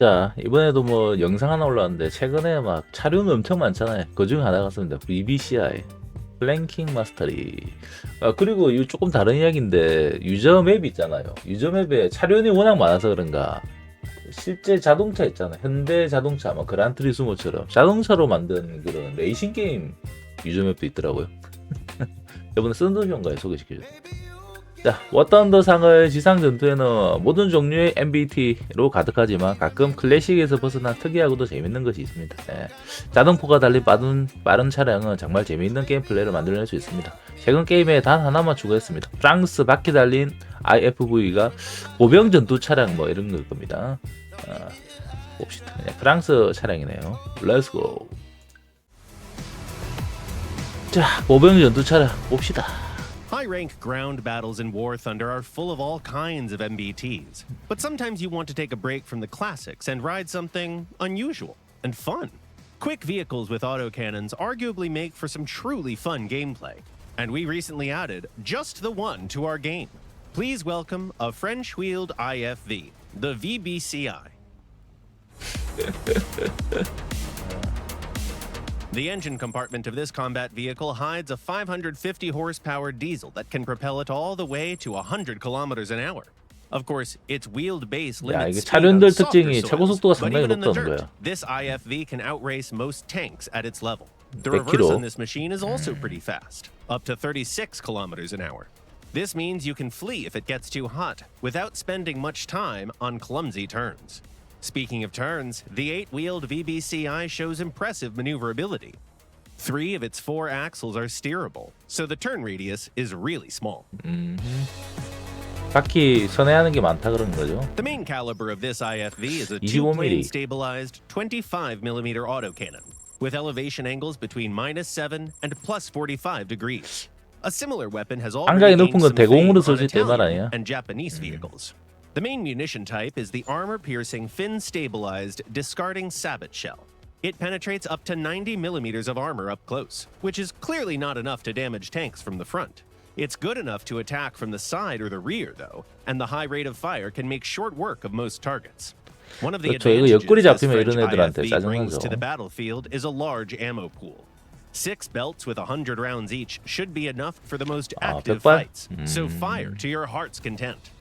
자, 이번에도 뭐 영상 하나 올라왔는데 최근에 막 차류는 엄청 많잖아요. 그 중 하나가 있습니다. VBCI 플랭킹 마스터리. 그리고 이 조금 다른 이야기인데 유저 맵 있잖아요. 유저 맵에 차륜이 워낙 많아서 그런가 실제 자동차 있잖아. 현대 자동차, 뭐 그란트리스모처럼 자동차로 만든 그런 레이싱 게임 유저 맵도 있더라고요. 이번에 썬더쇼인가에 소개시켜줬어요. 자, 워썬더 상을 지상 전투에는 모든 종류의 MBT로 가득하지만 가끔 클래식에서 벗어난 특이하고도 재밌는 것이 있습니다. 자동포가 달린 빠른 차량은 정말 재미있는 게임 플레이를 만들어낼 수 있습니다. 최근 게임에 단 하나만 추가했습니다. 프랑스 바퀴 달린 IFV가 보병 전투 차량 뭐 이런 걸 겁니다. 봅시다. 프랑스 차량이네요. 렛츠고. 자, 보병 전투 차량 봅시다. High-rank ground battles in War Thunder are full of all kinds of MBTs, but sometimes you want to take a break from the classics and ride something unusual and fun. Quick vehicles with autocannons arguably make for some truly fun gameplay, and we recently added just the one to our game. Please welcome a French-wheeled IFV, the Vbci. The engine compartment of this combat vehicle hides a 550 horsepower diesel that can propel it all the way to 100 kilometers an hour. Of course, its wheeled base 야, limits 이게 speed on 차륜들 softer 특징이 최고 soils, 속도가 but 상당히 even in the 높다는 dirt, 거야. this IFV can outrace most tanks at its level. The 100 reverse kilo. on this machine is also pretty fast, up to 36 kilometers an hour. This means you can flee if it gets too hot, without spending much time on clumsy turns. Speaking of turns, the 8-wheeled VBCI shows impressive maneuverability. 3 of its 4 axles are steerable, so the turn radius is really small. 바퀴 선회하는 게 많다 그런 거죠. The main caliber of this IFV is a 25mm. 2-plane stabilized 25mm autocannon, with elevation angles between -7 and +45 degrees. A similar weapon has already 안각이 gained 높은 건 some fame 대공으로 on 쓸 수 있단 말 아니야? Italian and Japanese vehicles. The main munition type is the armor-piercing fin-stabilized discarding sabot shell. It penetrates up to 90 millimeters of armor up close, which is clearly not enough to damage tanks from the front. It's good enough to attack from the side or the rear, though, and the high rate of fire can make short work of most targets. One of the 그렇죠. 이거 advantages 옆구리 this 잡히면 French 이런 애들한테 IFV brings to 짜증나죠. the battlefield is a large ammo pool. 6 belts with 100 rounds each should be enough for the most active 백발? fights, so fire to your heart's content.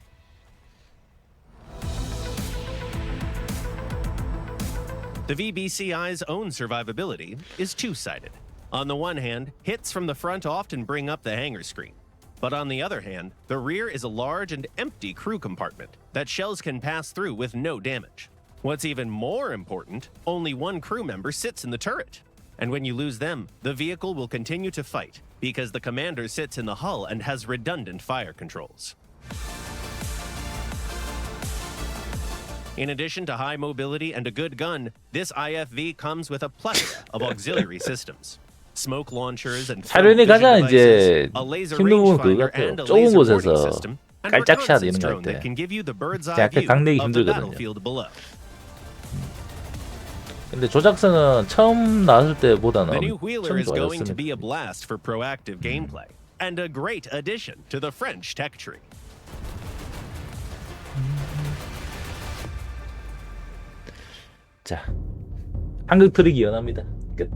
The VBCI's own survivability is two-sided. On the one hand, hits from the front often bring up the hangar screen. But on the other hand, the rear is a large and empty crew compartment that shells can pass through with no damage. What's even more important, only one crew member sits in the turret. And when you lose them, the vehicle will continue to fight, because the commander sits in the hull and has redundant fire controls. In addition to high mobility and a good gun, this IFV comes with a plethora of auxiliary systems. Smoke launchers and thermal 차륜이 vision 가장 devices, 이제 a laser 힘든 부분 그거 rangefinder 같아요. and a 좁은 laser boarding 곳에서 system, and 깔짝샷 reconnaissance 이런 거 할 drone 때 that can give you the bird's eye 약간 view 강내기 of the 힘들거든요. battlefield below. 근데 조작성은 처음 나왔을 때보다는 The new Wheeler 엄청 is going to 좋아졌습니다. be a blast for proactive gameplay and a great addition to the French tech tree. 자, 한국 트릭이 연합니다. 끝.